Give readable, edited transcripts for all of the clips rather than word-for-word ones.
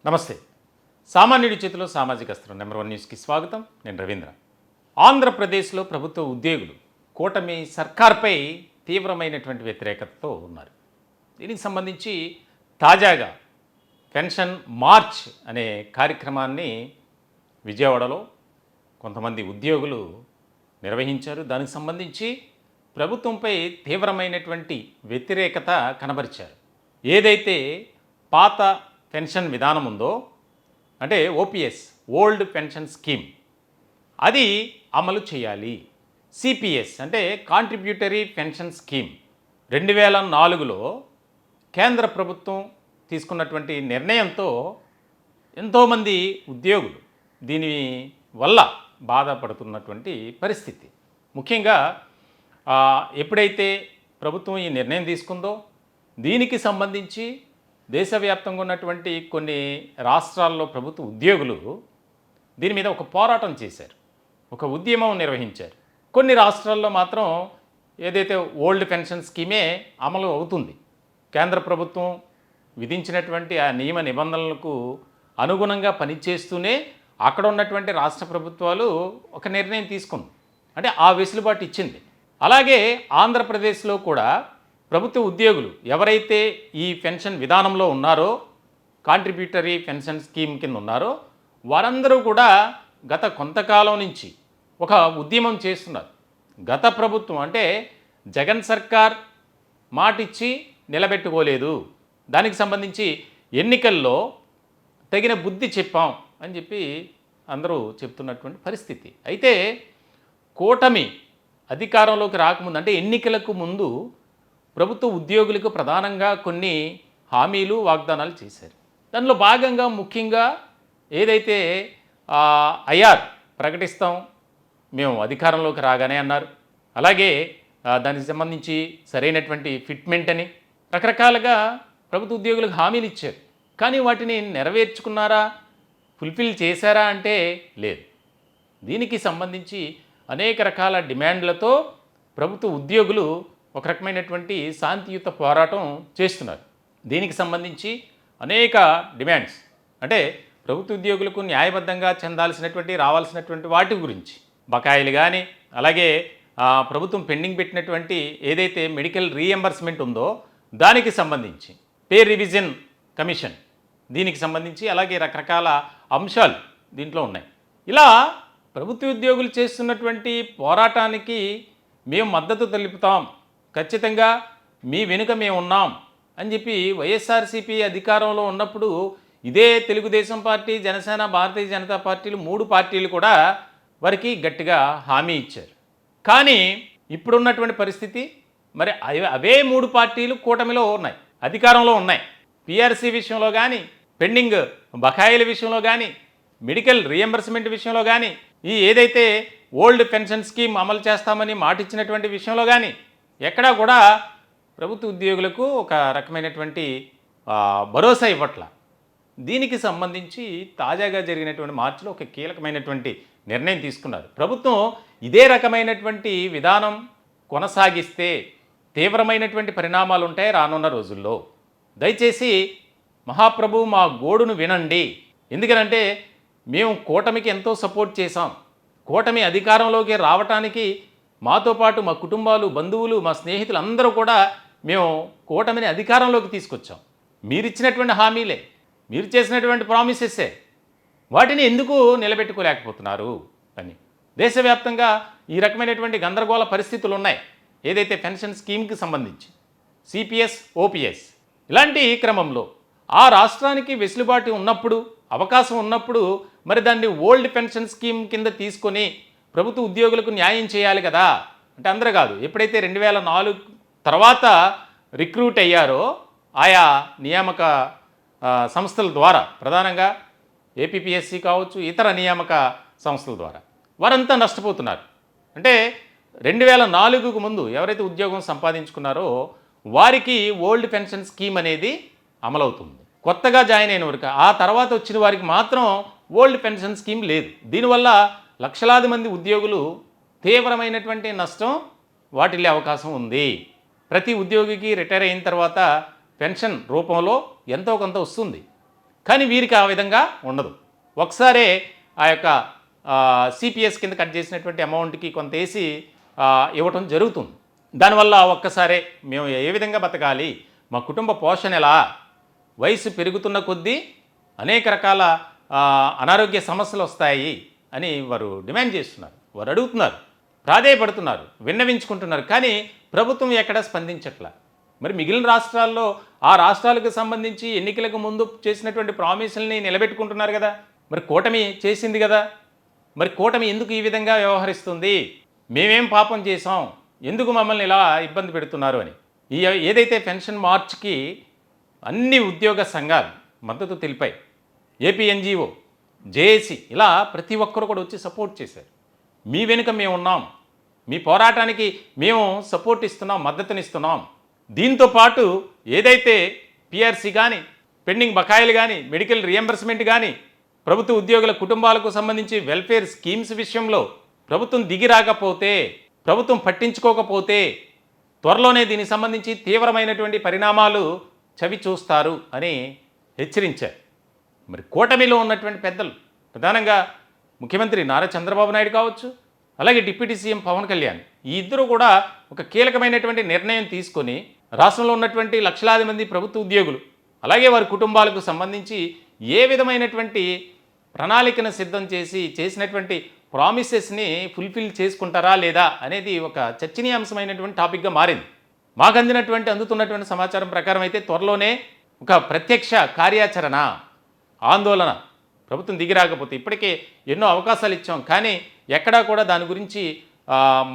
నమస్తే. సామాన్యుడి చేతిలో సామాజిక అస్త్రం నెంబర్ 1 న్యూస్కి స్వాగతం. నేను రవీంద్ర. ఆంధ్రప్రదేశ్లో ప్రభుత్వ ఉద్యోగులు కూటమి సర్కార్పై తీవ్రమైనటువంటి వ్యతిరేకతతో ఉన్నారు. దీనికి సంబంధించి తాజాగా పెన్షన్ మార్చ్ అనే కార్యక్రమాన్ని విజయవాడలో కొంతమంది ఉద్యోగులు నిర్వహించారు. దానికి సంబంధించి ప్రభుత్వంపై తీవ్రమైనటువంటి వ్యతిరేకత కనబరిచారు. ఏదైతే పాత పెన్షన్ విధానం ఉందో, అంటే ఓపీఎస్ ఓల్డ్ పెన్షన్ స్కీమ్, అది అమలు చేయాలి. సిపిఎస్ అంటే కాంట్రిబ్యూటరీ పెన్షన్ స్కీమ్ 2004లో కేంద్ర ప్రభుత్వం తీసుకున్నటువంటి నిర్ణయంతో ఎంతోమంది ఉద్యోగులు దీని వల్ల బాధపడుతున్నటువంటి పరిస్థితి. ముఖ్యంగా ఎప్పుడైతే ప్రభుత్వం ఈ నిర్ణయం తీసుకుందో, దీనికి సంబంధించి దేశవ్యాప్తంగా ఉన్నటువంటి కొన్ని రాష్ట్రాల్లో ప్రభుత్వ ఉద్యోగులు దీని మీద ఒక పోరాటం చేశారు, ఒక ఉద్యమం నిర్వహించారు. కొన్ని రాష్ట్రాల్లో మాత్రం ఏదైతే ఓల్డ్ పెన్షన్ స్కీమే అమలు అవుతుంది, కేంద్ర ప్రభుత్వం విధించినటువంటి ఆ నియమ నిబంధనలకు అనుగుణంగా పనిచేస్తూనే అక్కడ ఉన్నటువంటి రాష్ట్ర ప్రభుత్వాలు ఒక నిర్ణయం తీసుకుంది, అంటే ఆ వెసులుబాటు ఇచ్చింది. అలాగే ఆంధ్రప్రదేశ్లో కూడా ప్రభుత్వ ఉద్యోగులు ఎవరైతే ఈ పెన్షన్ విధానంలో ఉన్నారో, కాంట్రిబ్యూటరీ పెన్షన్ స్కీమ్ కింద ఉన్నారో, వారందరూ కూడా గత కొంతకాలం నుంచి ఒక ఉద్యమం చేస్తున్నారు. గత ప్రభుత్వం అంటే జగన్ సర్కార్ మాటిచ్చి నిలబెట్టుకోలేదు, దానికి సంబంధించి ఎన్నికల్లో తగిన బుద్ధి చెప్పాం అని చెప్పి అందరూ చెప్తున్నటువంటి పరిస్థితి. అయితే కూటమి అధికారంలోకి రాకముందు, అంటే ఎన్నికలకు ముందు ప్రభుత్వ ఉద్యోగులకు ప్రధానంగా కొన్ని హామీలు, వాగ్దానాలు చేశారు. దానిలో భాగంగా ముఖ్యంగా ఏదైతే ఐఆర్ ప్రకటిస్తాం మేము అధికారంలోకి రాగానే అన్నారు. అలాగే దానికి సంబంధించి సరైనటువంటి ఫిట్మెంట్ అని రకరకాలుగా ప్రభుత్వ ఉద్యోగులకు హామీలు ఇచ్చారు. కానీ వాటిని నెరవేర్చుకున్నారా, ఫుల్ఫిల్ చేశారా అంటే లేదు. దీనికి సంబంధించి అనేక రకాల డిమాండ్లతో ప్రభుత్వ ఉద్యోగులు ఒక రకమైనటువంటి శాంతియుత పోరాటం చేస్తున్నారు. దీనికి సంబంధించి అనేక డిమాండ్స్, అంటే ప్రభుత్వ ఉద్యోగులకు న్యాయబద్ధంగా చెందాల్సినటువంటి రావాల్సినటువంటి వాటి గురించి బకాయిలు కానీ, అలాగే ప్రభుత్వం పెండింగ్ పెట్టినటువంటి ఏదైతే మెడికల్ రీఎంబర్స్మెంట్ ఉందో దానికి సంబంధించి పే రివిజన్ కమిషన్, దీనికి సంబంధించి అలాగే రకరకాల అంశాలు దీంట్లో ఉన్నాయి. ఇలా ప్రభుత్వ ఉద్యోగులు చేస్తున్నటువంటి పోరాటానికి మేము మద్దతు తెలుపుతాం, ఖచ్చితంగా మీ వెనుక మేము ఉన్నాం అని చెప్పి వైఎస్ఆర్సీపీ అధికారంలో ఉన్నప్పుడు ఇదే తెలుగుదేశం పార్టీ, జనసేన, భారతీయ జనతా పార్టీలు 3 పార్టీలు కూడా వారికి గట్టిగా హామీ ఇచ్చారు. కానీ ఇప్పుడున్నటువంటి పరిస్థితి మరి అవే 3 పార్టీలు కూటమిలో ఉన్నాయి, అధికారంలో ఉన్నాయి. పిఆర్సీ విషయంలో కానీ, పెండింగ్ బకాయిల విషయంలో కానీ, మెడికల్ రీఎంబర్స్మెంట్ విషయంలో కానీ, ఈ ఏదైతే ఓల్డ్ పెన్షన్ స్కీమ్ అమలు చేస్తామని మాట ఇచ్చినటువంటి విషయంలో కానీ ఎక్కడా కూడా ప్రభుత్వ ఉద్యోగులకు ఒక రకమైనటువంటి భరోసా ఇవ్వట్ల. దీనికి సంబంధించి తాజాగా జరిగినటువంటి మార్చిలో ఒక కీలకమైనటువంటి నిర్ణయం తీసుకున్నారు. ప్రభుత్వం ఇదే రకమైనటువంటి విధానం కొనసాగిస్తే తీవ్రమైనటువంటి పరిణామాలు ఉంటాయి రానున్న రోజుల్లో. దయచేసి మహాప్రభు మా గోడును వినండి. ఎందుకనంటే మేము కూటమికి ఎంతో సపోర్ట్ చేశాం. కూటమి అధికారంలోకి రావటానికి మాతో పాటు మా కుటుంబాలు, బంధువులు, మా స్నేహితులు అందరూ కూడా మేము కూటమిని అధికారంలోకి తీసుకొచ్చాం. మీరు ఇచ్చినటువంటి హామీలే, మీరు చేసినటువంటి ప్రామిసెస్సే, వాటిని ఎందుకు నిలబెట్టుకోలేకపోతున్నారు అని దేశవ్యాప్తంగా ఈ రకమైనటువంటి గందరగోళ పరిస్థితులు ఉన్నాయి. ఏదైతే పెన్షన్ స్కీమ్కి సంబంధించి సిపిఎస్, ఓపీఎస్, ఇలాంటి క్రమంలో ఆ రాష్ట్రానికి వెసులుబాటు ఉన్నప్పుడు, అవకాశం ఉన్నప్పుడు మరి దాన్ని ఓల్డ్ పెన్షన్ స్కీమ్ కింద తీసుకొని ప్రభుత్వ ఉద్యోగులకు న్యాయం చేయాలి కదా. అంటే అందరూ కాదు, ఎప్పుడైతే 2004 తర్వాత రిక్రూట్ అయ్యారో ఆయా నియామక సంస్థల ద్వారా, ప్రధానంగా ఏపీపీఎస్సీ కావచ్చు, ఇతర నియామక సంస్థల ద్వారా వారంతా నష్టపోతున్నారు. అంటే 2004కు ముందు ఎవరైతే ఉద్యోగం సంపాదించుకున్నారో వారికి ఓల్డ్ పెన్షన్ స్కీమ్ అనేది అమలవుతుంది. కొత్తగా జాయిన్ అయిన వారికి, ఆ తర్వాత వచ్చిన వారికి మాత్రం ఓల్డ్ పెన్షన్ స్కీమ్ లేదు. దీనివల్ల లక్షలాది మంది ఉద్యోగులు తీవ్రమైనటువంటి నష్టం వాటిల్లే అవకాశం ఉంది. ప్రతి ఉద్యోగికి రిటైర్ అయిన తర్వాత పెన్షన్ రూపంలో ఎంతో కొంత వస్తుంది. కానీ వీరికి ఆ విధంగా ఉండదు. ఒకసారే ఆ యొక్క సిపిఎస్ కింద కట్ చేసినటువంటి అమౌంట్కి కొంత వేసి ఇవ్వటం జరుగుతుంది. దానివల్ల ఒక్కసారే మేము ఏ విధంగా బతకాలి, మా కుటుంబ పోషణ ఎలా, వయసు పెరుగుతున్న కొద్దీ అనేక రకాల అనారోగ్య సమస్యలు వస్తాయి అని వారు డిమాండ్ చేస్తున్నారు, వారు అడుగుతున్నారు, ప్రాధేయపడుతున్నారు, విన్నవించుకుంటున్నారు. కానీ ప్రభుత్వం ఎక్కడా స్పందించట్లా. మరి మిగిలిన రాష్ట్రాల్లో ఆ రాష్ట్రాలకు సంబంధించి ఎన్నికలకు ముందు చేసినటువంటి ప్రామిసుల్ని నిలబెట్టుకుంటున్నారు కదా. మరి కూటమి చేసింది కదా. మరి కూటమి ఎందుకు ఈ విధంగా వ్యవహరిస్తుంది? మేమేం పాపం చేసాం, ఎందుకు మమ్మల్ని ఇలా ఇబ్బంది పెడుతున్నారు అని ఏదైతే పెన్షన్ మార్చ్కి అన్ని ఉద్యోగ సంఘాలు మద్దతు తెలిపాయి, ఏపీ ఎన్జిఓ, జేఏసీ, ఇలా ప్రతి ఒక్కరు కూడా వచ్చి సపోర్ట్ చేశారు. మీ వెనుక మేము ఉన్నాం, మీ పోరాటానికి మేము సపోర్ట్ ఇస్తున్నాం, మద్దతునిస్తున్నాం. దీంతో పాటు ఏదైతే పిఆర్సీ కానీ, పెండింగ్ బకాయిలు కానీ, మెడికల్ రియంబర్స్మెంట్ కానీ, ప్రభుత్వ ఉద్యోగుల కుటుంబాలకు సంబంధించి వెల్ఫేర్ స్కీమ్స్ విషయంలో ప్రభుత్వం దిగి రాకపోతే, ప్రభుత్వం పట్టించుకోకపోతే త్వరలోనే దీనికి సంబంధించి తీవ్రమైనటువంటి పరిణామాలు చవి చూస్తారు అని హెచ్చరించారు. మరి కూటమిలో ఉన్నటువంటి పెద్దలు, ప్రధానంగా ముఖ్యమంత్రి నారా చంద్రబాబు నాయుడు కావచ్చు, అలాగే డిప్యూటీ సీఎం పవన్ కళ్యాణ్, ఈ ఇద్దరు కూడా ఒక కీలకమైనటువంటి నిర్ణయం తీసుకొని రాష్ట్రంలో ఉన్నటువంటి లక్షలాది మంది ప్రభుత్వ ఉద్యోగులు అలాగే వారి కుటుంబాలకు సంబంధించి ఏ విధమైనటువంటి ప్రణాళికను సిద్ధం చేసినటువంటి ప్రామిసెస్ని ఫుల్ఫిల్ చేసుకుంటారా లేదా అనేది ఒక చర్చనీయాంశమైనటువంటి టాపిక్గా మారింది. మాకు అందుతున్నటువంటి సమాచారం ప్రకారం అయితే త్వరలోనే ఒక ప్రత్యక్ష కార్యాచరణ, ఆందోళన ప్రభుత్వం దిగి రాకపోతే, ఇప్పటికే ఎన్నో అవకాశాలు ఇచ్చాం కానీ ఎక్కడా కూడా దాని గురించి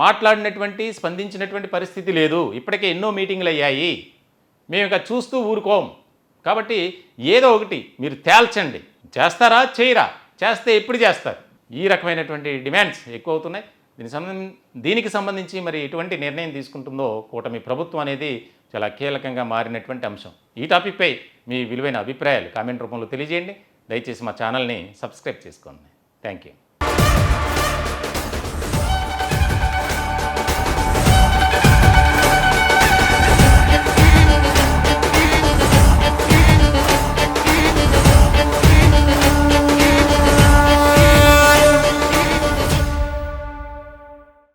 మాట్లాడినటువంటి, స్పందించినటువంటి పరిస్థితి లేదు. ఇప్పటికే ఎన్నో మీటింగ్లు అయ్యాయి, మేము ఇక చూస్తూ ఊరుకోం. కాబట్టి ఏదో ఒకటి మీరు తేల్చండి, చేస్తారా చేయరా, చేస్తే ఎప్పుడు చేస్తారు, ఈ రకమైనటువంటి డిమాండ్స్ ఎక్కువ అవుతున్నాయి. దీనికి సంబంధించి మరి ఎటువంటి నిర్ణయం తీసుకుంటుందో కూటమి ప్రభుత్వం అనేది చాలా కీలకంగా మారినటువంటి అంశం. ఈ టాపిక్పై మీ విలువైన అభిప్రాయాలు కామెంట్ రూపంలో తెలియజేయండి. దయచేసి మా ఛానల్ని సబ్స్క్రైబ్ చేసుకోండి. Thank you.